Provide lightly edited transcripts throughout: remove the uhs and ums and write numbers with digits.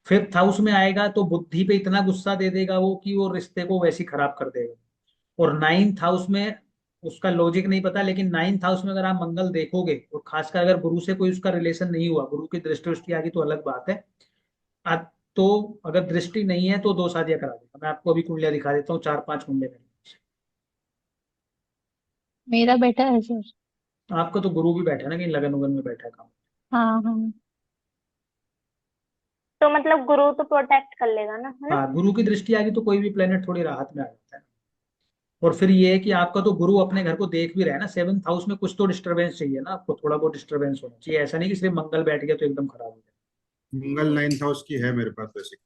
Fifth house में आएगा तो बुद्धि पे इतना गुस्सा दे देगा वो कि वो रिश्ते को वैसे ही खराब कर देगा। और नाइन्थ हाउस में उसका लॉजिक नहीं पता, लेकिन नाइन्थ हाउस में अगर आप मंगल देखोगे और खासकर अगर गुरु से कोई उसका रिलेशन नहीं हुआ, गुरु की दृष्टि उष्टि आ गई तो अलग बात है। आ, तो अगर दृष्टि नहीं है तो दो शादियां करा देगा। मैं आपको अभी कुंडलियां दिखा देता हूँ, चार पांच कुंडले में। मेरा बेटा है सर। आपका तो गुरु भी बैठा है ना, कहीं लगन उगन में बैठा है काम। हाँ हाँ। तो मतलब गुरु तो प्रोटेक्ट कर लेगा ना, है ना? हाँ, गुरु की दृष्टि आ गई तो कोई भी प्लेनेट थोड़ी राहत में आ जाता है। और फिर ये है कि आपका तो गुरु अपने घर को देख भी रहा है ना, सेवंथ हाउस में कुछ तो डिस्टरबेंस चाहिए ना आपको, थोड़ा बहुत डिस्टरबेंस होना चाहिए। ऐसा नहीं कि सिर्फ मंगल बैठ गया तो एकदम खराब हो जाए। मंगल नाइन्थ हाउस की है मेरे पास वैसे।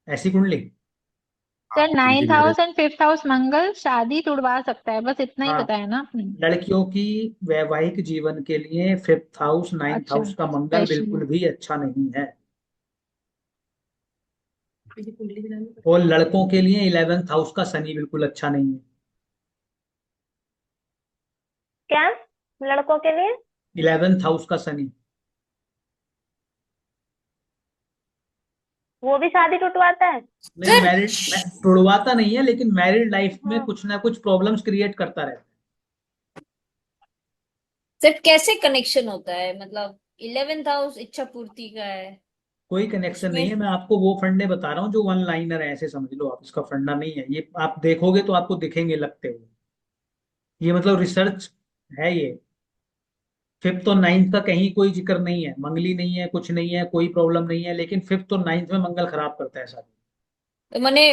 ऐसी कुंडली। हाँ, सर जिनकी ninth marriage. House and fifth house Mangal शादी तुड़वा सकता है, बस इतना ही हाँ, पता है ना आपने। लड़कियों की वैवाहिक जीवन के लिए फिफ्थ हाउस नाइन्थ अच्छा, हाउस का मंगल स्पेशली। बिल्कुल भी अच्छा नहीं है। और लड़कों के लिए इलेवेंथ हाउस का शनि बिल्कुल अच्छा नहीं है। क्या? लड़कों के लिए? इलेवेंथ हाउस का शनि। वो भी शादी टुटवाता है? नहीं, सर मैरिड तोड़वाता नहीं है, लेकिन मैरिड लाइफ में हाँ। कुछ ना कुछ प्रॉब्लम्स क्रिएट करता रहता है। सर कैसे कनेक्शन होता है, मतलब 11th हाउस इच्छा पूर्ति का है कोई कनेक्शन नहीं उसमें। है, मैं आपको वो फंडे बता रहा हूँ जो वन लाइनर है, ऐसे समझ लो आप। इसका फंडा नहीं है ये, आप देखोगे तो आपको दिखेंगे लगते हुए। ये मतलब रिसर्च है ये। फिफ्थ और नाइन्थ का कहीं कोई जिक्र नहीं है, मंगली नहीं है, कुछ नहीं है, कोई प्रॉब्लम नहीं है, लेकिन फिफ्थ और नाइन्थ में मंगल खराब करता है शादी। तो मैंने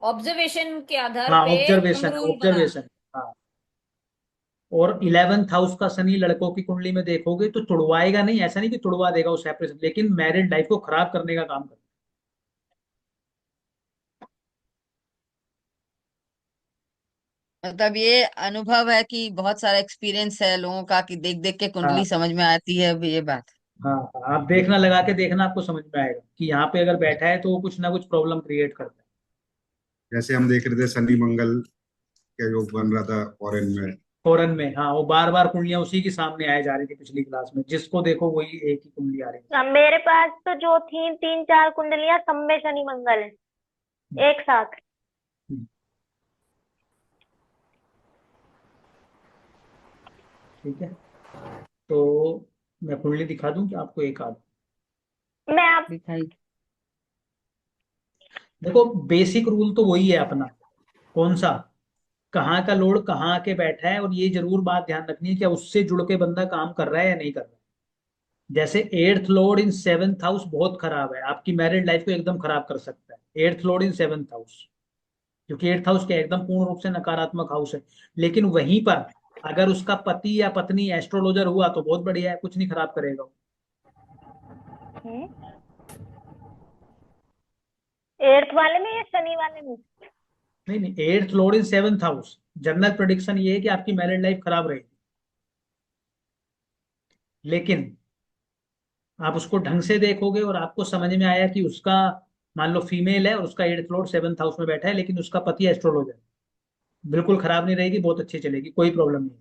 ऑब्जर्वेशन के आधार हाँ, पे हम ऑब्जर्वेशन रूल बना। ऑब्जर्वेशन। हाँ। और इलेवेंथ हाउस का शनि लड़कों की कुंडली में देखोगे तो तुड़वाएगा नहीं, ऐसा नहीं कि तुड़वा देगा वो सेपरेशन, लेकिन मैरिड लाइफ को खराब करने का काम करता मतलब ये अनुभव है कि बहुत सारा एक्सपीरियंस है लोगों का कि देख देख के है। कुंडली हाँ समझ में आती है, अब ये बात। हाँ हाँ, आप देखना, लगा के देखना, आपको समझ में आएगा कि यहाँ पे अगर बैठा है तो वो कुछ ना कुछ प्रॉब्लम क्रिएट करता है। जैसे हम देख रहे थे शनि मंगल का योग बन रहा था फॉरेन में। फौरन में, हाँ, वो बार बार कुंडलियां उसी की सामने आए जा रही थी पिछली क्लास में, जिसको देखो वही एक ही कुंडली आ रही अब मेरे पास तो जो थी तीन चार कुंडलियां, सब में शनि मंगल थी। है एक साथ। ठीक है, तो मैं कुंडली दिखा दूं कि आपको एक आध। मैं आप दिखाई। देखो, बेसिक रूल तो वही है अपना। कौन सा? कहाँ का लोड कहाँ आके बैठा है, और ये जरूर बात ध्यान रखनी है कि उससे जुड़ के बंदा काम कर रहा है या नहीं कर रहा है। जैसे एट्थ लॉर्ड इन सेवेंथ हाउस बहुत खराब है, आपकी मैरिड लाइफ को एकदम खराब कर सकता है, एट्थ लॉर्ड इन सेवेंथ हाउस। क्योंकि एट्थ हाउस क्या है, एकदम पूर्ण रूप से नकारात्मक हाउस है। लेकिन वहीं पर अगर उसका पति या पत्नी एस्ट्रोलॉजर हुआ तो बहुत बढ़िया है, कुछ नहीं खराब करेगा वो। एट्थ वाले में या शनि वाले में? नहीं नहीं, एट्थ लॉर्ड इन सेवेंथ हाउस, जनरल प्रोडिक्शन ये है कि आपकी मैरिड लाइफ खराब रहेगी। लेकिन आप उसको ढंग से देखोगे और आपको समझ में आया कि उसका, मान लो फीमेल है और उसका एट्थ लॉर्ड सेवेंथ हाउस में बैठा है, लेकिन उसका पति एस्ट्रोलॉजर, बिल्कुल खराब नहीं रहेगी, बहुत अच्छी चलेगी, कोई प्रॉब्लम नहीं।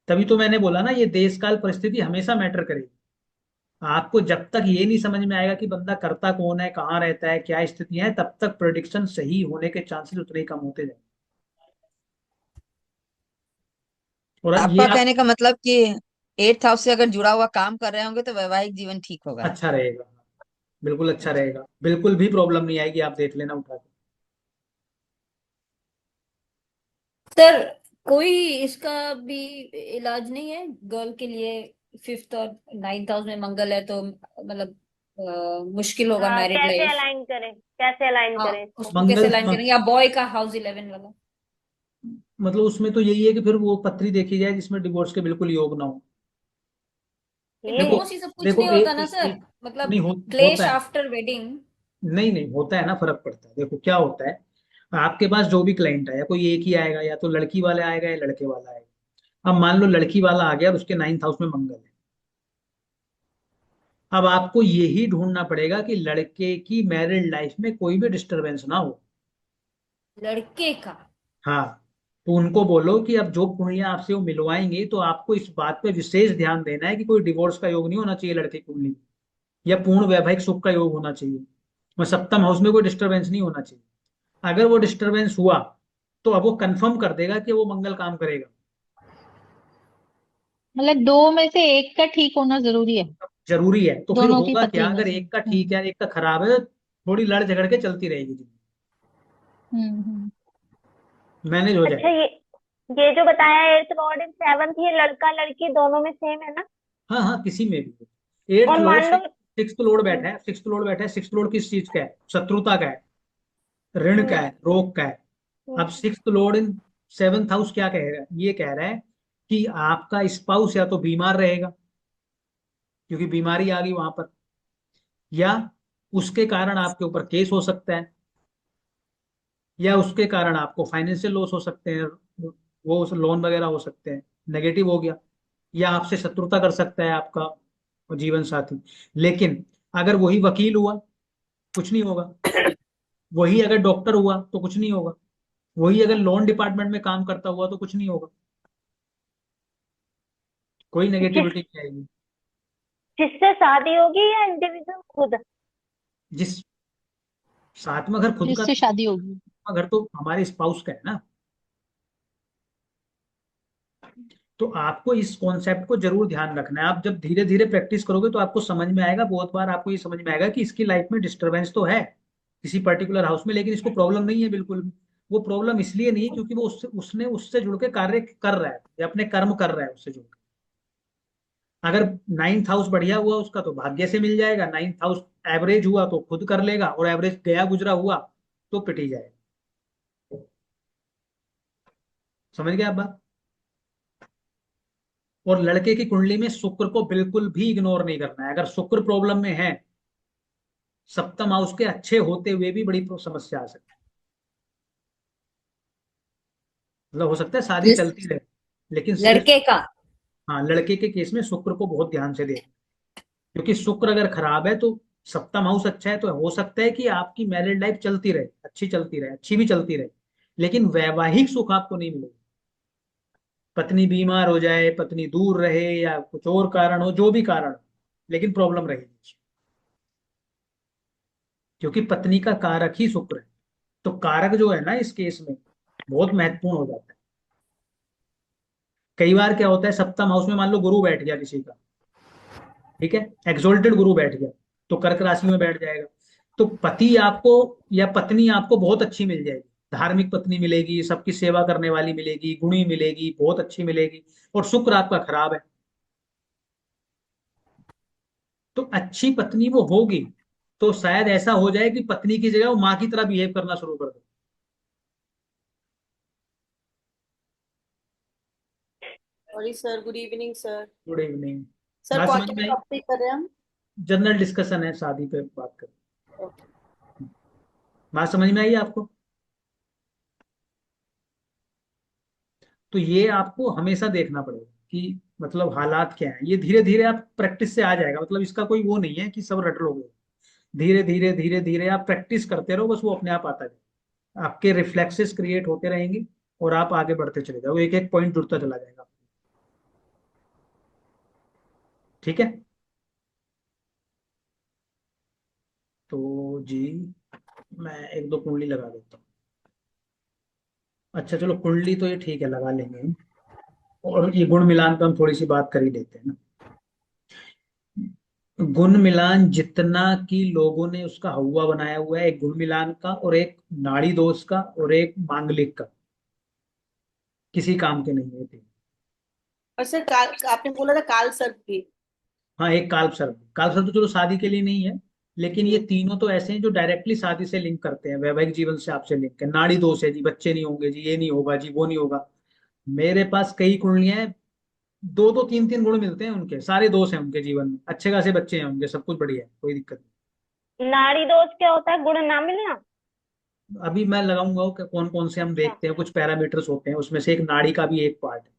तभी तो मैंने बोला ना, ये देश काल परिस्थिति हमेशा मैटर करेगी। आपको जब तक ये नहीं समझ में आएगा कि बंदा करता कौन है, कहाँ रहता है, क्या स्थितियां हैं, तब तक प्रोडिक्शन सही होने के चांसेस उतने ही कम होते जाए। और ये आपका आप, कहने का मतलब कि 8th हाउस से अगर जुड़ा हुआ काम कर रहे होंगे तो वैवाहिक जीवन ठीक होगा। अच्छा रहेगा, बिल्कुल अच्छा रहेगा, बिल्कुल भी प्रॉब्लम नहीं आएगी, आप देख लेना उठा के। सर कोई इसका भी इलाज नहीं है गर्ल के लिए? 5th और 9th हाउस में मंगल है तो मतलब मुश्किल होगा हाँ, मैरिड कैसे लाइफ। अलाइन करें, कैसे अलाइन हाँ, करें इसको? उसको कैसे मंगल लाइन करेंगे, या बॉय का हाउस 11 वाला? मतलब उसमें तो यही है कि फिर वो पत्री देखी जाए जिसमें डिवोर्स के बिल्कुल योग ना हो। देखो, ये डिवोर्स ये सब कुछ देखो नहीं होता ना सर, मतलब नहीं होता क्लेश है। After wedding. नहीं नहीं, होता है ना, फर्क पड़ता है। देखो क्या होता है, आपके पास जो भी क्लाइंट आया, कोई एक ही आएगा, या तो लड़की वाला आएगा या लड़के वाला आएगा। अब मान लो लड़की वाला आ गया और उसके नाइन्थ हाउस में मंगल है। अब आपको यही ढूंढना पड़ेगा कि लड़के की मैरिड लाइफ में कोई भी डिस्टरबेंस ना हो। लड़के का? हाँ, तो उनको बोलो कि अब जो कुंडलियां आपसे वो मिलवाएंगे तो आपको इस बात पे विशेष ध्यान देना है कि कोई डिवोर्स का योग नहीं होना चाहिए लड़के की कुंडली में। या पूर्ण वैवाहिक सुख का योग होना चाहिए, और सप्तम हाउस में कोई डिस्टरबेंस नहीं होना चाहिए। अगर वो डिस्टरबेंस हुआ तो अब वो कंफर्म कर देगा कि वो मंगल काम करेगा। मतलब दो में से एक का ठीक होना जरूरी है, जरूरी है, तो फिर दोनों की होगा क्या, पत्री में अगर से। एक का ठीक है एक का खराब है, थोड़ी लड़ झगड़ के चलती रहेगी जिंदगी, हम्म। मैनेज हो अच्छा, जाएगा। ये जो बताया एट्थ लॉर्ड इन सेवंथ, ये लड़का लड़की दोनों में सेम है ना? हाँ हाँ, किसी में भी। एट्थ और लॉर्ड मान लो। सिक्स लॉर्ड बैठा है, सिक्स लॉर्ड बैठा है, सिक्स लॉर्ड किस चीज का है, शत्रुता का है, ऋण का हम्म, है, रोग का है। हम्म, अब सिक्स लॉर्ड इन सेवंथ हाउस क्या कह रहा है, ये कह रहा है कि आपका स्पाउस या तो बीमार रहेगा, क्योंकि बीमारी आ गई वहां पर, या उसके कारण आपके ऊपर केस हो सकता है, या उसके कारण आपको फाइनेंशियल लॉस हो सकते हैं, वो लोन वगैरह हो सकते हैं, नेगेटिव हो गया, या आपसे शत्रुता कर सकता है आपका जीवन साथी। लेकिन अगर वही वकील हुआ, कुछ नहीं होगा। वही अगर डॉक्टर हुआ तो कुछ नहीं होगा। वही अगर लोन डिपार्टमेंट में काम करता हुआ तो कुछ नहीं होगा, कोई जिस नेगेटिविटी नहीं आएगी। जिससे शादी होगी या इंडिविजुअल खुद? जिस साथ में घर खुद का, जिससे शादी होगी। घर तो हमारे स्पाउस का है ना। तो आपको इस कॉन्सेप्ट को जरूर ध्यान रखना है। आप जब धीरे धीरे प्रैक्टिस करोगे तो आपको समझ में आएगा, बहुत बार आपको ये समझ में आएगा कि इसकी लाइफ में डिस्टरबेंस तो है किसी पर्टिकुलर हाउस में, लेकिन इसको प्रॉब्लम नहीं है बिल्कुल भी। वो प्रॉब्लम इसलिए नहीं है क्योंकि वो उससे जुड़ के कार्य कर रहा है या अपने कर्म कर रहा है उससे जुड़ के। अगर नाइन्थ हाउस बढ़िया हुआ उसका तो भाग्य से मिल जाएगा, नाइन्थ हाउस एवरेज हुआ तो खुद कर लेगा, और एवरेज गया गुजरा हुआ तो पिटी जाएगा। समझ गए आप बात। और लड़के की कुंडली में शुक्र को बिल्कुल भी इग्नोर नहीं करना है। अगर शुक्र प्रॉब्लम में है, सप्तम हाउस के अच्छे होते हुए भी बड़ी समस्या आ सकती है। मतलब हो सकता है शादी जिस चलती रहे, लेकिन सिर्फ, लड़के का। हाँ, लड़के के केस में शुक्र को बहुत ध्यान से देखना, क्योंकि शुक्र अगर खराब है तो सप्तम हाउस अच्छा है तो हो सकता है कि आपकी मैरिड लाइफ चलती रहे, अच्छी चलती रहे, अच्छी भी चलती रहे, लेकिन वैवाहिक सुख आपको नहीं मिलेगा। पत्नी बीमार हो जाए, पत्नी दूर रहे, या कुछ और कारण हो, जो भी कारण हो, लेकिन प्रॉब्लम रहेगी, क्योंकि पत्नी का कारक ही शुक्र है। तो कारक जो है ना इस केस में बहुत महत्वपूर्ण हो जाता है। कई बार क्या होता है, सप्तम हाउस में मान लो गुरु बैठ गया किसी का, ठीक है, एक्सोल्टेड गुरु बैठ गया, तो कर्क राशि में बैठ जाएगा, तो पति आपको या पत्नी आपको बहुत अच्छी मिल जाएगी, धार्मिक पत्नी मिलेगी, सबकी सेवा करने वाली मिलेगी, गुणी मिलेगी, बहुत अच्छी मिलेगी। और शुक्र आपका खराब है, तो अच्छी पत्नी वो होगी तो शायद ऐसा हो जाए कि पत्नी की जगह वो माँ की तरह बिहेव करना शुरू कर दे। Sorry sir, good evening sir. Good evening. Sir बात कौन समझ में सा आई। टॉपिक कर रहे हैं हम? जनरल डिस्कशन है, शादी पे बात कर। ओके। बात समझ में आई आपको। तो ये आपको हमेशा देखना पड़ेगा कि मतलब हालात क्या है। ये धीरे धीरे आप प्रैक्टिस से आ जाएगा, मतलब इसका कोई वो नहीं है कि सब रट लोगे। धीरे धीरे धीरे धीरे आप प्रैक्टिस करते रहो, बस वो अपने आप आता जाए, आपके रिफ्लेक्सेस क्रिएट होते रहेंगे और आप आगे बढ़ते चले जाओ, एक एक पॉइंट जुड़ता चला जाएगा। ठीक है। तो जी मैं एक दो कुंडली लगा देता हूँ। अच्छा चलो, कुंडली तो ये ठीक है, लगा लेंगे हम। और ये गुण मिलान पे हम थोड़ी सी बात कर ही लेते हैं ना। गुण मिलान जितना कि लोगों ने उसका हवा बनाया हुआ है, एक गुण मिलान का और एक नाड़ी दोष का और एक मांगलिक का, किसी काम के नहीं होते। और सर आपने बोला था काल सर्प भी। हाँ, एक काल्प सर्प। काल्प सर्प तो चलो शादी के लिए नहीं है, लेकिन ये हम्म। तीनों तो ऐसे हैं जो डायरेक्टली शादी से लिंक करते हैं, वैवाहिक जीवन से आपसे लिंक है। नाड़ी दोष है जी, बच्चे नहीं होंगे जी, ये नहीं होगा जी, वो नहीं होगा। मेरे पास कई कुंडलियां हैं, दो दो तीन तीन गुण मिलते हैं उनके, सारे दोष हैं उनके जीवन में, अच्छे खासे बच्चे हैं उनके, सब कुछ बढ़िया है, कोई दिक्कत नहीं। नाड़ी दोष क्या होता है? गुण ना मिलना? अभी मैं लगाऊंगा कि कौन कौन से हम अच्छा। देखते हैं, कुछ पैरामीटर्स होते हैं, उसमें से एक नाड़ी का भी एक पार्ट है।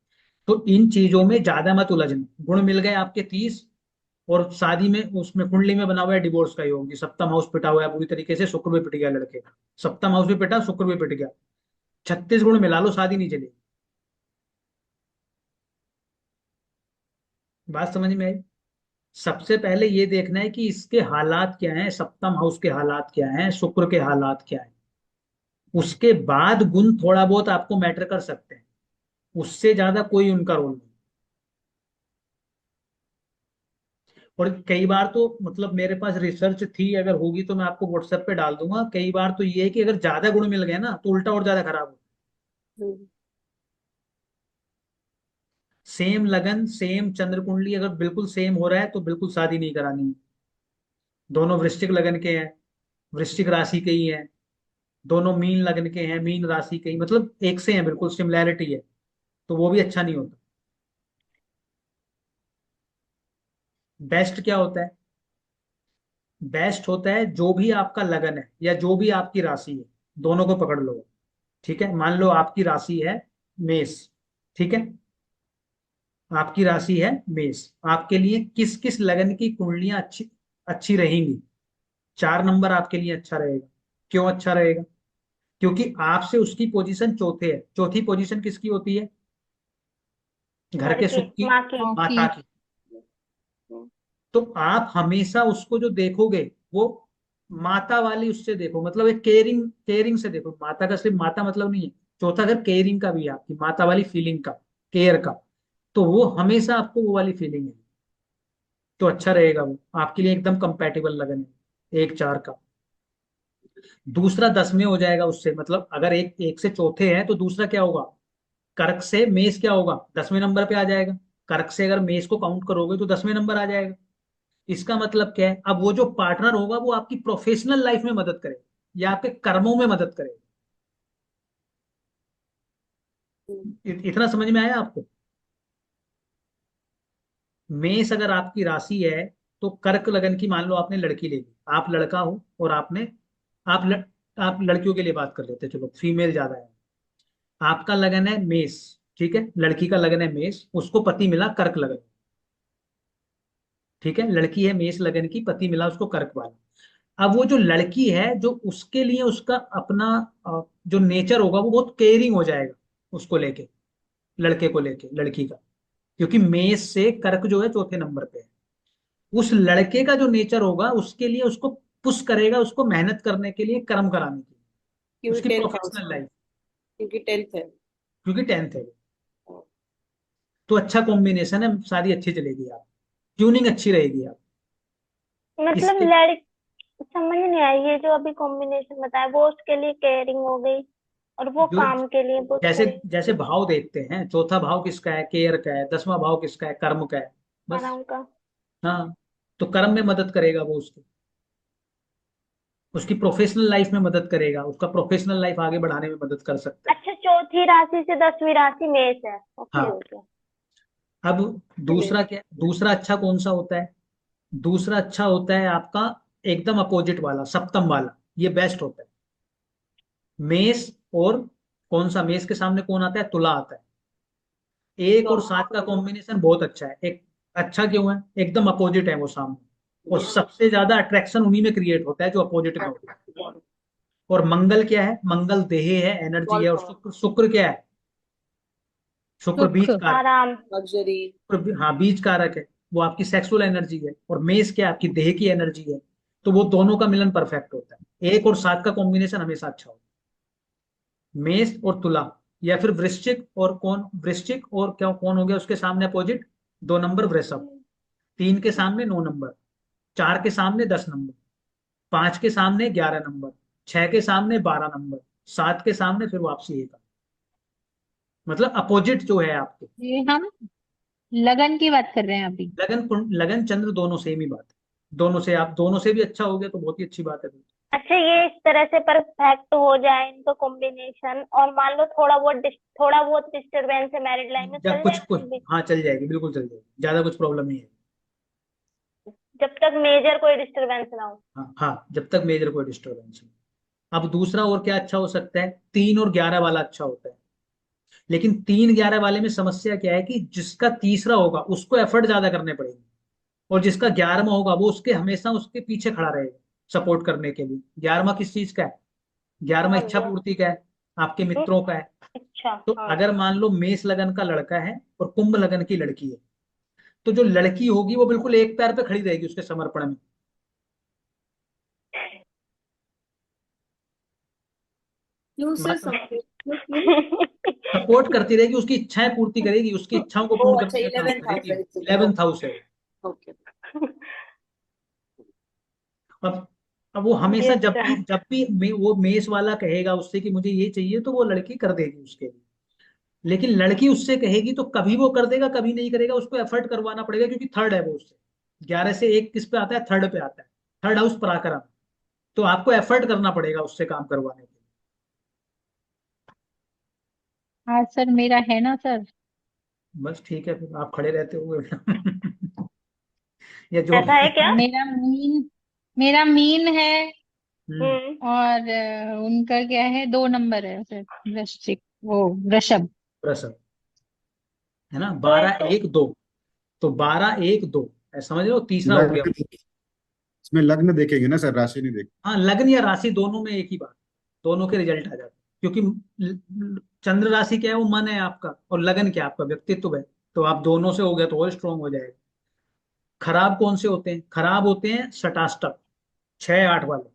तो इन चीजों में ज्यादा मत उलझना। गुण मिल गए आपके 30, और शादी में उसमें कुंडली में बना हुआ है डिवोर्स का योग, सप्तम हाउस पिटा हुआ है पूरी तरीके से, शुक्र भी पिट गया लड़के का, सप्तम हाउस भी पिटा, शुक्र भी पिट गया, 36 गुण मिला लो, शादी नहीं चलेगी। बात समझ में आई। सबसे पहले ये देखना है कि इसके हालात क्या हैं, सप्तम हाउस के हालात क्या हैं, शुक्र के हालात क्या हैं। उसके बाद गुण थोड़ा बहुत आपको मैटर कर सकते हैं, उससे ज्यादा कोई उनका रोल नहीं। और कई बार तो मतलब मेरे पास रिसर्च थी, अगर होगी तो मैं आपको व्हाट्सएप पे डाल दूंगा। कई बार तो ये है कि अगर ज्यादा गुण मिल गए ना तो उल्टा और ज्यादा खराब हो। हम्म, सेम लगन सेम चंद्र कुंडली अगर बिल्कुल सेम हो रहा है तो बिल्कुल शादी नहीं करानी है। दोनों वृश्चिक लगन के हैं, वृश्चिक राशि के ही हैं, दोनों मीन लगन के हैं, मीन राशि के ही, मतलब एक से हैं, बिल्कुल सिमिलैरिटी है, तो वो भी अच्छा नहीं होता। बेस्ट क्या होता है? बेस्ट होता है जो भी आपका लगन है या जो भी आपकी राशि है, दोनों को पकड़ लो। ठीक है, मान लो आपकी राशि है मेष, ठीक है, आपकी राशि है मेष, आपके लिए किस किस लगन की कुंडलियां अच्छी अच्छी रहेंगी? 4 नंबर आपके लिए अच्छा रहेगा। क्यों अच्छा रहेगा? क्योंकि आपसे उसकी पोजीशन चौथे है। चौथी पोजीशन किसकी होती है? घर घर के की, सुख की, माँ की। माता की। तो आप हमेशा उसको जो देखोगे वो माता वाली उससे देखो, मतलब एक केयरिंग केयरिंग से देखो। माता का सिर्फ माता मतलब नहीं है, चौथा घर केयरिंग का भी है, आपकी माता वाली फीलिंग का, केयर का। तो वो हमेशा आपको वो वाली फीलिंग है, तो अच्छा रहेगा। वो आपके लिए एकदम कंपैटिबल लगन है 1 4 का। दूसरा 10 में हो जाएगा उससे, मतलब अगर एक एक से चौथे है तो दूसरा क्या होगा? कर्क से मेष क्या होगा? 10वें नंबर पे आ जाएगा। कर्क से अगर मेष को काउंट करोगे तो 10वें नंबर आ जाएगा। इसका मतलब क्या है? अब वो जो पार्टनर होगा वो आपकी प्रोफेशनल लाइफ में मदद करेगा या आपके कर्मों में मदद करेगा। इतना समझ में आया आपको? मेष अगर आपकी राशि है तो कर्क लगन की, मान लो आपने लड़की ले ली, आप लड़का हो और आपने, आप ल, आप लड़कियों के लिए बात कर लेते हैं, चलो फीमेल ज्यादा है। आपका लगन है मेष, ठीक है, लड़की का लगन है मेष, उसको पति मिला कर्क लगन। ठीक है, लड़की है मेष लगन की, पति मिला उसको कर्क वाला। अब वो जो लड़की है, जो उसके लिए उसका अपना जो नेचर होगा वो बहुत केयरिंग हो जाएगा उसको लेके, लड़के को लेके, लड़की का। क्योंकि मेष से कर्क जो है चौथे नंबर पे है। उस लड़के का जो नेचर होगा उसके लिए उसको पुश करेगा, उसको मेहनत करने के लिए, कर्म कराने के लिए, क्योंकि उसकी 10th हाउस, प्रोफेशनल लाइफ, क्योंकि 10th है। क्योंकि 10th है। तो अच्छा कॉम्बिनेशन है, शादी अच्छी चलेगी, आप ट्यूनिंग अच्छी रहेगी आप मतलब इसके। समझ नहीं आई, ये जो अभी कॉम्बिनेशन बताया वो उसके लिए केयरिंग हो गई, और वो जो काम के लिए पुश जैसे करेगी। जैसे भाव देखते हैं, चौथा भाव किसका है? केयर का है। 10वां भाव किसका है? कर्म का है। बस। आराम का। हाँ, तो कर्म में मदद करेगा वो उसकी, उसकी प्रोफेशनल लाइफ में मदद करेगा, उसका प्रोफेशनल लाइफ आगे बढ़ाने में मदद कर सकता है। अच्छा, चौथी राशि से 10वीं राशि मेष है। ओके हाँ। ओके। अब दूसरा क्या, दूसरा अच्छा कौन सा होता है? दूसरा अच्छा होता है आपका एकदम अपोजिट वाला, सप्तम वाला, ये बेस्ट होता है। मेष और कौन सा, मेष के सामने कौन आता है? तुला आता है। 1 और 7 का कॉम्बिनेशन बहुत अच्छा है। एक अच्छा क्यों है? एकदम अपोजिट है वो सामने, और सबसे ज्यादा अट्रैक्शन उन्हीं में क्रिएट होता है जो अपोजिट में होता है। और मंगल क्या है? मंगल देह है, एनर्जी है। और शुक्र, शुक्र क्या है? शुक्र सुख। बीज कारक। आराम। लग्जरी। हाँ, बीज कारक है, वो आपकी सेक्सुअल एनर्जी है। और मेष क्या है? आपकी देह की एनर्जी है। तो वो दोनों का मिलन परफेक्ट होता है। 1 और 7 का कॉम्बिनेशन हमेशा अच्छा होता है। मेष और तुला, या फिर वृश्चिक और कौन, वृश्चिक और क्या, कौन हो गया उसके सामने अपोजिट? 2 नंबर वृषभ। 3 के सामने 9 नंबर, 4 के सामने 10 नंबर, 5 के सामने 11 नंबर, 6 के सामने 12 नंबर, 7 के सामने फिर वापसी एक। मतलब अपोजिट जो है आपके। ये हम लगन की बात कर रहे हैं अभी। लगन चंद्र दोनों सेम ही बात है। दोनों से, आप दोनों से भी अच्छा हो गया तो बहुत ही अच्छी बात है। अच्छा, ये इस तरह से परफेक्ट हो जाए इनका कॉम्बिनेशन, और मान लो थोड़ा बहुत डिस्टरबेंस है मैरिड लाइन में, जब चल कुछ जाएगा कुछ फिर भी? हाँ, चल जाएगी, बिल्कुल चल जाएगी, ज्यादा कुछ प्रॉब्लम नहीं है। जब तक मेजर कोई डिस्टरबेंस ना हो। हाँ हाँ, जब तक मेजर कोई डिस्टर्बेंस नहीं। अब दूसरा और क्या अच्छा हो सकता है? 3 और 11 वाला अच्छा होता है। लेकिन 3 11 वाले में समस्या क्या है कि जिसका तीसरा होगा उसको एफर्ट ज्यादा करने पड़ेंगे, और जिसका 11वां होगा वो उसके हमेशा उसके पीछे खड़ा रहेगा सपोर्ट करने के लिए। 11वां किस चीज का है? 11वां समझ इच्छा गया। पूर्ति का है, आपके हम्म, मित्रों का है। अच्छा। तो हाँ। अगर मान लो मेष लगन का लड़का है और कुंभ लगन की लड़की है, तो जो लड़की होगी वो बिल्कुल एक पैर पे खड़ी रहेगी उसके समर्पण में। क्यों सर सपोर्ट करती रहेगी, उसकी इच्छाएं पूर्ति करेगी, उसकी इच्छाओं को पूर्ण अच्छा, करने का काम 11th house करेगी। है इसलिए। 11th हाउस है। ओके। अब वो हमेशा जब अच्छा। भी वो मेष वाला कहेगा उससे कि मुझे ये चाहिए, तो वो लड़की कर देगी उसके लिए। लेकिन लड़की उससे कहेगी तो कभी वो कर देगा, कभी नहीं करेगा, उसको एफर्ट करवाना पड़ेगा, क्योंकि थर्ड है वो उससे। 11 से 1 किस पे आता है? थर्ड पे आता है। थर्ड हाउस पराक्रम। तो आपको एफर्ट करना पड़ेगा उससे काम करवाने के लिए। हाँ सर, मेरा है ना सर। बस ठीक है, फिर आप खड़े रहते हो या जो ऐसा है क्या? मेरा मीन है। हम्म, और उनका क्या है, 2 नंबर है सर, वृश्चिक, वो वृषभ। वृषभ है ना। तो 12-1-2, तो 12-1-2 समझ रहे हो, तीसरा हो गया। लग्न, इसमें लग्न देखेंगे ना सर, राशि नहीं देखेंगे। हाँ, लग्न या राशि दोनों में एक ही बात, दोनों के रिजल्ट आ जाते हैं। क्योंकि चंद्र राशि क्या है? वो मन है आपका, और लगन क्या है? आपका व्यक्तित्व है। तो आप दोनों से हो गया तो और स्ट्रांग हो जाएगा। खराब कौन से होते हैं? खराब होते हैं षटाष्टक, 6-8 वाले।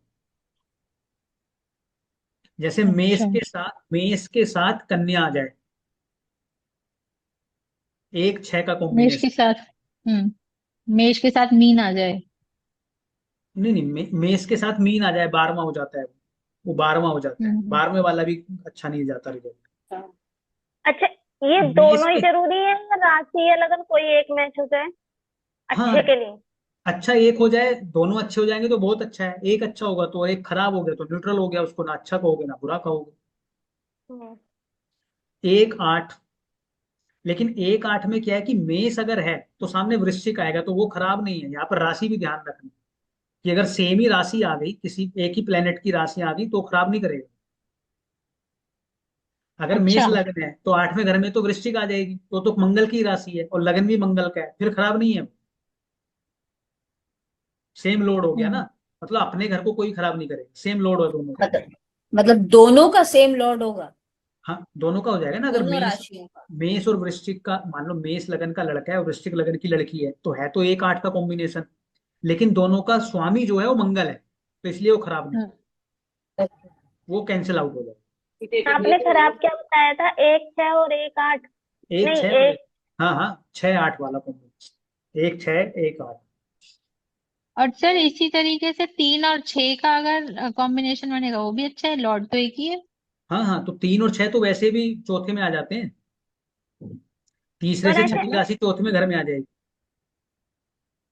जैसे अच्छा। मेष के साथ कन्या आ जाए, 1-6 का मेष के कॉम्बिनेशन। साथ मेष के साथ मीन आ जाए। नहीं नहीं, मेष के साथ मीन आ जाए, 12वां हो जाता है वो 12वां हो जाता है। हम्म। 12वें वाला भी अच्छा नहीं जाता रिजल्ट। अच्छा, ये मेष दोनों ही के, जरूरी है या राशि या लगन कोई एक मैच हो जाए हाँ, अच्छे के लिए? अच्छा एक हो जाए, दोनों अच्छे हो जाएंगे तो बहुत अच्छा है। एक अच्छा होगा तो, एक खराब हो गया तो न्यूट्रल हो गया, उसको ना अच्छा कहोगे ना बुरा कहोगे। हम्म। 1-8, लेकिन 1-8 में क्या है कि मेष अगर है तो सामने वृश्चिक आएगा, तो वो खराब नहीं है। यहाँ पर राशि भी ध्यान रखना कि अगर सेम ही राशि आ गई, किसी एक ही प्लेनेट की राशि आ गई, तो खराब नहीं करेगा। अगर मेष अच्छा। लग्न है तो 8वें घर में तो वृश्चिक आ जाएगी, तो मंगल की राशि है और लगन भी मंगल का है, फिर खराब नहीं है। सेम लोड हो गया ना, हम्म। मतलब अपने घर को कोई खराब नहीं करेगा, सेम लोड है दोनों का। मतलब दोनों का सेम लॉर्ड होगा, हाँ, दोनों का हो जाएगा ना। अगर दोनों मेष राशियों का। मेष और वृश्चिक का, मान लो मेष लगन का लड़का है और वृश्चिक लगन की लड़की है, तो 1-8 का कॉम्बिनेशन। लेकिन दोनों का स्वामी जो है वो मंगल है, तो इसलिए वो खराब नहीं, हम्म। वो कैंसिल आउट हो जाएगा। आपने खराब क्या बताया था? 1-6 और 1-8? एक नहीं, छह और एक। हाँ हाँ, 6-8 वाला कॉम्बिनेशन, 1-6-1-8। और सर इसी तरीके से 3 और 6 का अगर कॉम्बिनेशन बनेगा, वो भी अच्छा है, लॉर्ड तो एक ही है। हाँ हाँ, तो 3 और 6 तो वैसे भी चौथे में आ जाते हैं। तीसरे पर से ऐसे छठी राशि चौथे में घर में आ जाएगी।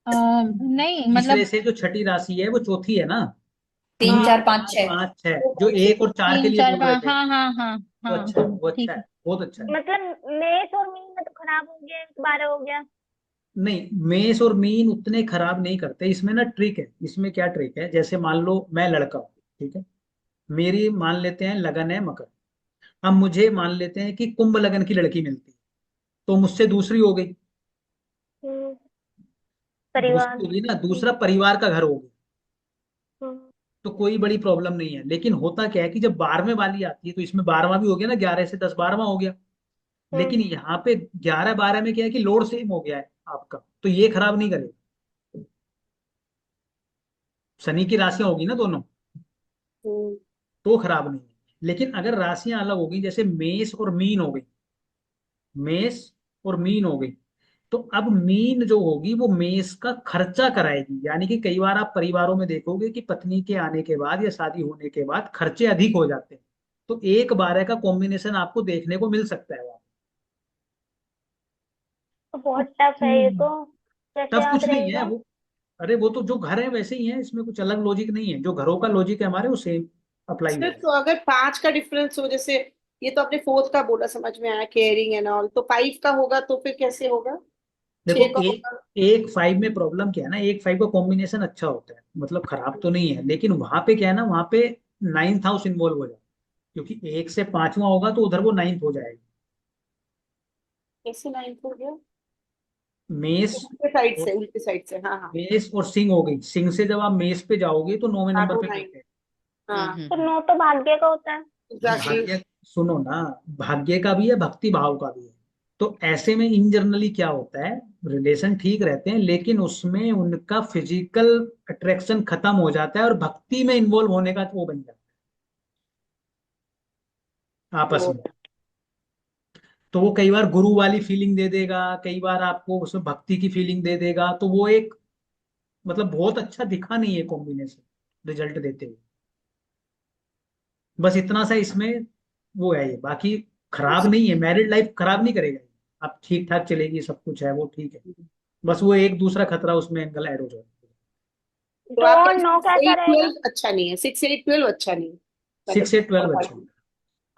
नहीं तीसरे मतलब से जो छठी राशि है वो चौथी है ना। 3 3 4 5 4 6। 5 6, जो 1 और 4 के तीन लिए चार बोल रहे पाँच, थे, हाँ हाँ हाँ। वो हाँ अच्छा है, हाँ, वो अच्छा ठीक है, है। बहुत अच्छा है। मतलब मेष और मीन में तो खराब हो गया, 12 हो गया। नहीं, मेष और मीन उतने खराब नहीं करते। इसमें ना ट्रिक है। इसमें क्या ट्रिक है? जैसे मान लो मैं लड़का हूँ, ठीक है, मेरी मान लेते हैं लगन है मकर। अब मुझे मान लेते हैं कि कुंभ लगन की लड़की मिलती है, तो मुझसे दूसरी हो गई। हम्म, दूसरी परिवार। होगी ना, दूसरा परिवार का घर होगा, हम्म, तो कोई बड़ी प्रॉब्लम नहीं है। लेकिन होता क्या है कि जब 12वें वाली आती है, तो इसमें 12वां भी हो गया ना, 11 से 10 12वां हो गया। लेकिन हम्म। यहाँ पे 11-12 में क्या है कि लोड सेम हो गया है आपका, तो ये खराब नहीं करेगा। शनि की राशियां होगी ना दोनों, हम्म। तो खराब नहीं है। लेकिन अगर राशियां अलग होगी, जैसे मेष और मीन हो गई, मेष और मीन हो गई, तो अब मीन जो होगी वो मेष का खर्चा कराएगी। यानी कि कई बार आप परिवारों में देखोगे कि पत्नी के आने के बाद या शादी होने के बाद खर्चे अधिक हो जाते हैं, तो 1-12 का कॉम्बिनेशन आपको देखने को मिल सकता है वहां। तो बहुत टफ है ये तो। कैसे टफ याद कुछ नहीं है रहेगा? वो। अरे वो तो जो घर है वैसे ही है, इसमें कुछ अलग लॉजिक नहीं है। जो घरों का लॉजिक है हमारे, वो सेम अप्लाई सर होगा। तो अगर 5 का डिफरेंस हो, जैसे ये तो आपने 4th का बोला, समझ में आया, केयरिंग एंड ऑल, तो 5 का होगा तो फिर कैसे होगा? देखो, 6 का एक होगा? एक 5 में प्रॉब्लम क्या है ना, 1-5 का कॉम्बिनेशन अच्छा होता है, मतलब खराब तो नहीं है। लेकिन वहां पे क्या है ना, वहां पे 9th हाउस इन्वॉल्व हो जाता है, क्योंकि 1 से 5वां होगा तो उधर वो 9th हो जाएगा। कैसे 9th हो गया? मेष और उल्टे साइड से, हाँ हाँ। मेष और सिंह हो गई। सिंह से जब आप मेष पे जाओगे तो 9वें हाँ, नंबर वो पे 9। मिलते हैं। हाँ, तो 9 तो भाग्य का होता है। एग्जैक्टली। भाग्य, सुनो ना, भाग्य का भी है, भक्ति भाव का भी है। तो ऐसे में इन जनरली क्या होता है रिलेशन ठीक रहते हैं, लेकिन उसमें उनका फिजिकल अट्रैक्शन खत्म हो जाता है और भक्ति में इन्वॉल्व होने का वो बन जाता है आपस तो में। तो वो कई बार गुरु वाली फीलिंग दे देगा, कई बार आपको उसमें भक्ति की फीलिंग दे देगा, तो वो एक मतलब बहुत अच्छा दिखा नहीं है कॉम्बिनेशन रिजल्ट देते हुए। बस इतना सा इसमें वो है, ये बाकी खराब नहीं है, मैरिड लाइफ खराब नहीं करेगा, आप ठीक ठाक चलेगी, सब कुछ है वो ठीक है। बस वो एक दूसरा खतरा उसमें एंगल ऐड हो जाएगा। तो 2 आपका और 9 कैसा रहेगा? 6 8 12 अच्छा नहीं है, 6 8 12 अच्छा नहीं है, 6 से 12 अच्छा है।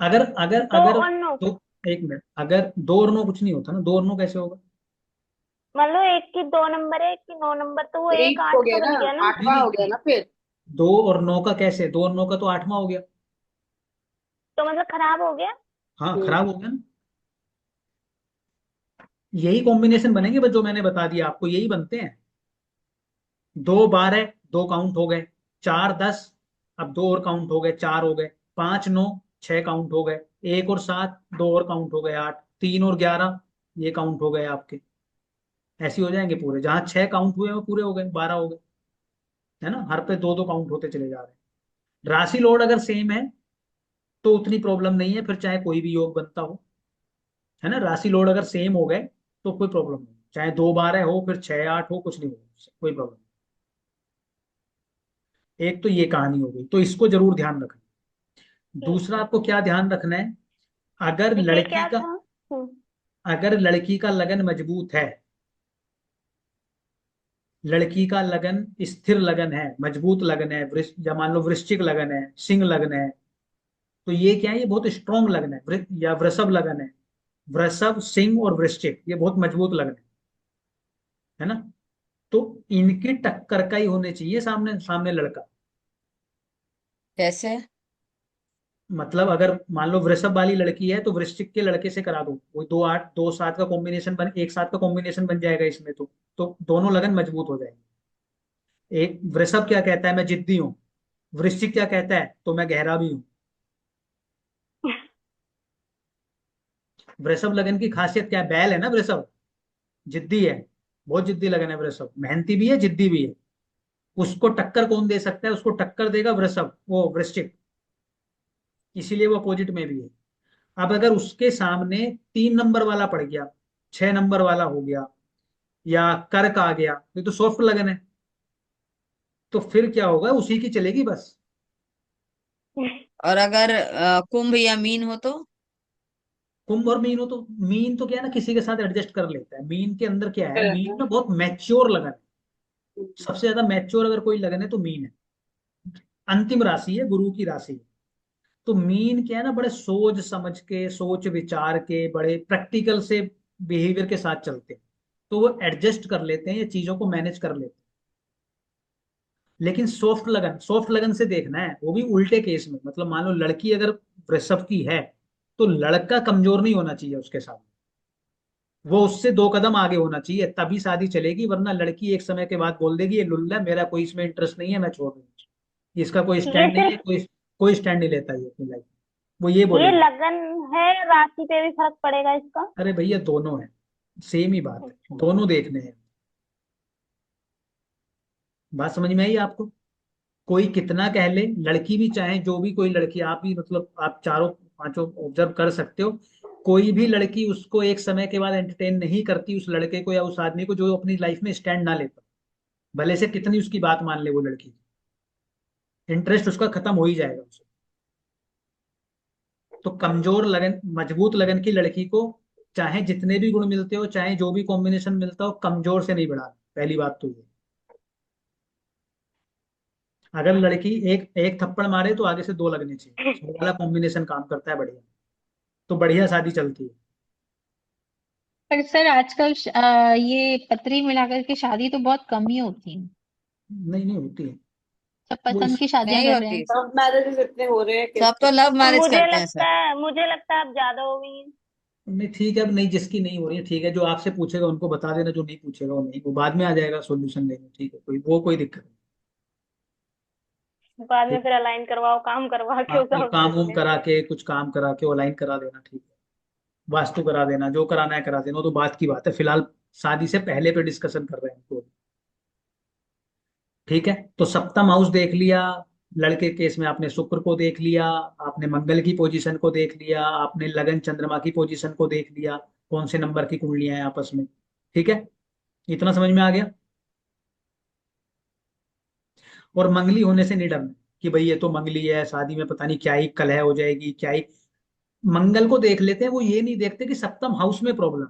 अगर अगर 2 अगर और 9 दो, एक मिनट, अगर 2 और 9 कुछ नहीं होता ना, 2 और 9 कैसे होगा? मान लो एक की 2 नंबर है, एक की 9 नंबर, तो वो एक 8 हो 8 गया तो ना, बन गया ना। 8वां हो गया ना फिर। 2 और 9 का कैसे? 2 और 9 का तो 8वां हो गया। तो मतलब खराब हो गया। हाँ खराब हो गया ना। यही कॉम्बिनेशन बनेंगे बस, जो मैंने बता दिया आपको यही बनते हैं। 2 12 2 काउंट हो गए, 4 10 अब 2 और काउंट हो गए, 4 हो गए, 5 9 6 काउंट हो गए, 1 और 7 2 और काउंट हो गए, 8 3 और 11 ये काउंट हो गए आपके। ऐसे हो जाएंगे पूरे, जहां 6 काउंट हुए वो पूरे हो गए, 12 हो गए, है ना। हर पे 2 2 काउंट होते चले जा रहे हैं। राशि लोड अगर सेम है तो उतनी प्रॉब्लम नहीं है, फिर चाहे कोई भी योग बनता हो, है ना। राशि लोड अगर सेम हो गए तो कोई प्रॉब्लम नहीं, चाहे 2 12 हो फिर 6 8 हो, कुछ नहीं हो, कोई प्रॉब्लम नहीं। एक तो ये कहानी हो गई, तो इसको जरूर ध्यान रखना। ठीक दूसरा है। आपको क्या ध्यान रखना है, अगर ये लड़की क्या का था? अगर लड़की का लगन मजबूत है, लड़की का लगन स्थिर लगन है, मजबूत लगन है, या मान लो वृश्चिक लगन है, सिंह लगन है, तो ये क्या है, ये बहुत स्ट्रॉन्ग लगन है। या वृषभ लगन है, वृषभ सिंह और वृश्चिक ये बहुत मजबूत लगन है ना। तो इनकी टक्कर का ही होने चाहिए सामने सामने लड़का। कैसे? मतलब अगर मान लो वृषभ वाली लड़की है तो वृश्चिक के लड़के से करा दो, वो 2 8 2 7 का कॉम्बिनेशन बन, 1 7 का कॉम्बिनेशन बन जाएगा इसमें, तो दोनों लगन मजबूत हो जाएंगे। एक वृषभ क्या कहता है, मैं जिद्दी हूँ, वृश्चिक क्या कहता है, तो मैं गहरा भी हूँ। वृषभ लगन की खासियत क्या है, बैल है ना वृषभ, जिद्दी है, बहुत जिद्दी लगन है वृषभ, मेहनती भी है जिद्दी भी है। उसको टक्कर कौन दे सकता है, उसको टक्कर देगा वृषभ, वो वृश्चिक, इसीलिए वो अपोजिट में भी है। अब अगर उसके सामने 3 नंबर वाला पड़ गया, 6 नंबर वाला हो गया, या कर्क आ गया, ये तो सॉफ्ट लगन है, तो फिर क्या होगा, उसी की चलेगी बस। और अगर कुंभ या मीन हो तो? कुंभ और मीन हो तो, मीन तो क्या है ना, किसी के साथ एडजस्ट कर लेता है। मीन के अंदर क्या है, मीन ना बहुत मैच्योर लगन है, सबसे ज्यादा मैच्योर अगर कोई लगन है तो मीन है। अंतिम राशि है, गुरु की राशि है। तो मीन क्या है ना, बड़े सोच समझ के, सोच विचार के, बड़े प्रैक्टिकल से बिहेवियर के साथ चलते हैं, तो वो एडजस्ट कर लेते हैं, ये चीजों को मैनेज कर लेते हैं। लेकिन सॉफ्ट लगन से देखना है, वो भी उल्टे केस में, मतलब मान लो लड़की अगर वृषभ की है तो लड़का कमजोर नहीं होना चाहिए उसके साथ, वो उससे 2 कदम आगे होना चाहिए, तभी शादी चलेगी। वरना लड़की एक समय के बाद बोल देगी ये लुल्ला है, मेरा कोई इसमें इंटरेस्ट नहीं है, मैं छोड़ दूंगी, इसका कोई ये स्टैंड नहीं है, सिर्फ कोई कोई स्टैंड नहीं लेता ये अपनी लाइफ, वो ये ये बोलेगी। लगन है, राशि पे भी फर्क पड़ेगा इसका? अरे भैया दोनों है, सेम ही बात है, अच्छा। दोनों देखने हैं। बात समझ में आई आपको? कोई कितना कह ले, लड़की भी चाहे जो भी, कोई लड़की, आप भी मतलब आप चारों पांचों ऑब्जर्व कर सकते हो, कोई भी लड़की उसको एक समय के बाद एंटरटेन नहीं करती, उस लड़के को या उस आदमी को जो अपनी लाइफ में स्टैंड ना लेता, भले से कितनी उसकी बात मान ले वो लड़की, इंटरेस्ट उसका खत्म हो ही जाएगा उसे। तो कमजोर लगन मजबूत लगन की लड़की को चाहे जितने भी गुण मिलते हो, चाहे जो भी कॉम्बिनेशन मिलता हो, कमजोर से नहीं बढ़ा, पहली बात तो ये। अगर लड़की एक एक थप्पड़ मारे तो आगे से 2 लगने चाहिए, वो वाला कॉम्बिनेशन काम करता है बढ़िया, तो बढ़िया शादी चलती है। पर सर आजकल ये पत्री मिलाकर के शादी तो बहुत कम ही होती है। नहीं नहीं होती है सब वो पसंद इस की शादियां नहीं कर रहे हैं। होती। सब मैरिजेस इतने हो रहे हैं सब तो कि लव मैरिज करते हैं सर। मुझे लगता है अब ज्यादा हो गई है। नहीं ठीक है, अब नहीं, जिसकी नहीं हो रही है ठीक है, जो आपसे पूछेगा उनको बता देना, जो नहीं पूछेगा वो नहीं, वो बाद में आ जाएगा सोल्यूशन लेने, ठीक है, कोई दिक्कत नहीं। बाद में ठीक फिर अलाइन करवाओ, काम करवा है, के उस कोई काम हॉस्पिटल वूम में। करा के, कुछ काम करा के अलाइन करा देना, ठीक है, वास्तु करा देना, जो कराना है करा देना, वो तो बात की बात है। फिलहाल शादी से पहले पे डिस्कशन कर रहे हैं तो। ठीक है, तो सप्तम हाउस देख लिया, लड़के केस में आपने शुक्र को देख लिया, आपने मंगल की पोजीशन को देख लिया, आपने लगन चंद्रमा की पोजीशन को देख लिया, कौन से नंबर की कुंडलियां हैं आपस में। ठीक है, इतना समझ में आ गया। और मंगली होने से नहीं डरना कि भाई ये तो मंगली है, शादी में पता नहीं क्या ही कलह हो जाएगी, क्या ही। मंगल को देख लेते हैं, वो ये नहीं देखते कि सप्तम हाउस में प्रॉब्लम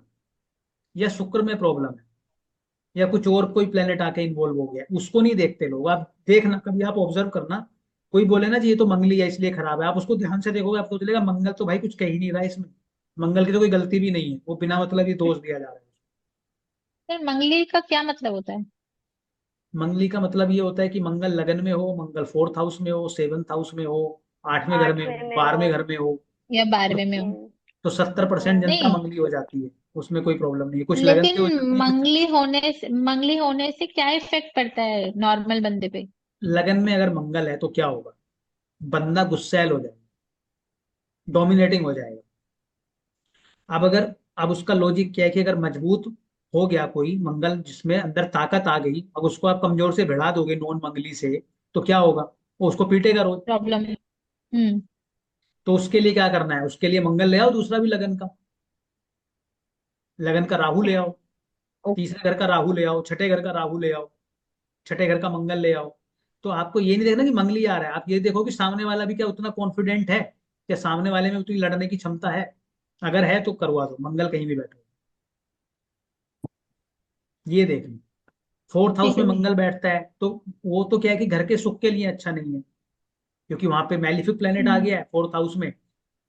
या शुक्र में प्रॉब्लम है या कुछ और कोई प्लेनेट आके इन्वॉल्व हो गया, उसको नहीं देखते लोग। आप देखना, कभी आप ऑब्जर्व करना, कोई बोले ना जी ये तो मंगली है इसलिए खराब है, आप उसको ध्यान से देखोगे, आपको चलेगा मंगल तो भाई कुछ कह ही नहीं रहा है इसमें, मंगल की तो कोई गलती भी नहीं है, वो बिना मतलब ही दोष दिया जा रहा है। सर मंगली का क्या मतलब होता है? मंगली का मतलब ये होता है कि मंगल लगन में हो, मंगल फोर्थ हाउस में हो, सेवंथ हाउस में हो, आठवें घर में हो, 8वें में हो। 12वें घर में हो, या 12वें में हो? हम्म, तो 70% जनता नहीं, मंगली हो जाती है, उसमें कोई प्रॉब्लम नहीं है। कुछ लगन लेकिन से हो जाती है, कुछ मंगली होने से क्या इफेक्ट पड़ता है नॉर्मल बंदे पे? लगन में अगर मंगल है तो क्या होगा, बंदा गुस्सैल हो जाएगा, डोमिनेटिंग हो जाएगा। अब अगर, अब उसका लॉजिक क्या है कि अगर मजबूत हो गया कोई मंगल जिसमें अंदर ताकत आ गई, अब उसको आप कमजोर से भिड़ा दोगे नॉन मंगली से, तो क्या होगा, वो उसको पीटेगा रोज। प्रॉब्लम। तो उसके लिए क्या करना है, उसके लिए मंगल ले आओ दूसरा भी लगन का, लगन का राहु ले आओ, तीसरे घर का राहु ले आओ, छठे घर का राहु ले आओ, छठे घर का मंगल ले आओ। तो आपको ये नहीं देखना कि मंगली आ रहा है, आप ये देखो कि सामने वाला भी क्या उतना कॉन्फिडेंट है, क्या सामने वाले में उतनी लड़ने की क्षमता है। अगर है तो करवा दो, मंगल कहीं भी बैठो, ये देख लो। फोर्थ हाउस ठीक में है मंगल बैठता है तो वो तो क्या है कि घर के सुख के लिए अच्छा नहीं है, क्योंकि वहां पे मैलिफिक प्लेनेट आ गया है फोर्थ हाउस में,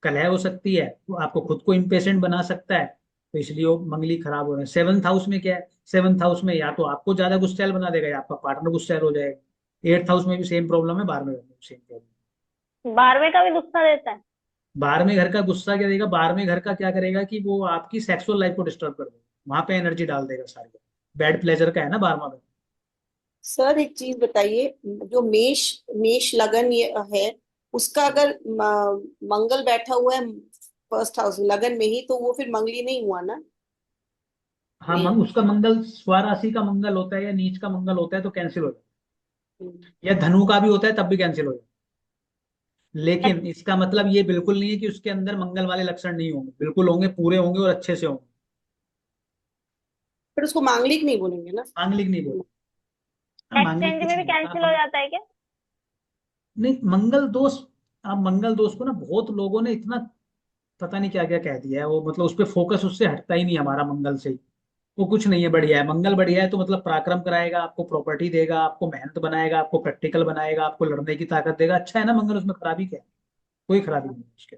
कलह हो सकती है, वो आपको खुद को इम्पेशेंट बना सकता है, तो इसलिए वो मंगली खराब हो रहा है। सेवंथ हाउस में क्या है, सेवंथ हाउस में या तो आपको ज्यादा गुस्सैल बना देगा या आपका पार्टनर गुस्सैल हो जाएगा। एट्थ हाउस में भी सेम प्रॉब्लम है, 12वें घर में भी सेम प्रॉब्लम। 12वें का भी गुस्सा देता है। 12वें घर का गुस्सा क्या देगा, 12वें घर का क्या करेगा कि वो आपकी सेक्सुअल लाइफ को डिस्टर्ब कर देगा, वहां पे एनर्जी डाल देगा सारी। बैड प्लेजर का है ना 12वां घर। सर एक चीज बताइए, जो मेष मेष लगन ये है, उसका अगर मंगल बैठा हुआ है फर्स्ट हाउस लगन में ही, तो वो फिर मंगली नहीं हुआ ना? हाँ, उसका मंगल स्वराशि का मंगल होता है या नीच का मंगल होता है तो कैंसिल हो जाता हम्म। है, या धनु का भी होता है तब भी कैंसिल हो जाता है। लेकिन इसका मतलब ये बिल्कुल नहीं है कि उसके अंदर मंगल वाले लक्षण नहीं होंगे, बिल्कुल होंगे, पूरे होंगे और अच्छे से होंगे। फिर उसको मांगलिक नहीं बोलेंगे ना? मांगलिक नहीं बोले, मांगलिक एक्सचेंज कुछ में भी नहीं होता। कैंसिल हो जाता है क्या? नहीं, मंगल दोष, आप मंगल दोष को ना बहुत लोगों ने इतना पता नहीं क्या क्या कह दिया है, वो मतलब उस पर फोकस उससे हटता ही नहीं हमारा मंगल से ही। वो कुछ नहीं है, बढ़िया है मंगल, बढ़िया है तो मतलब पराक्रम कराएगा, आपको प्रॉपर्टी देगा, आपको मेहनत बनाएगा, आपको प्रैक्टिकल बनाएगा, आपको लड़ने की ताकत देगा, अच्छा है ना मंगल, उसमें खराबी क्या है, कोई खराबी नहीं है उसके।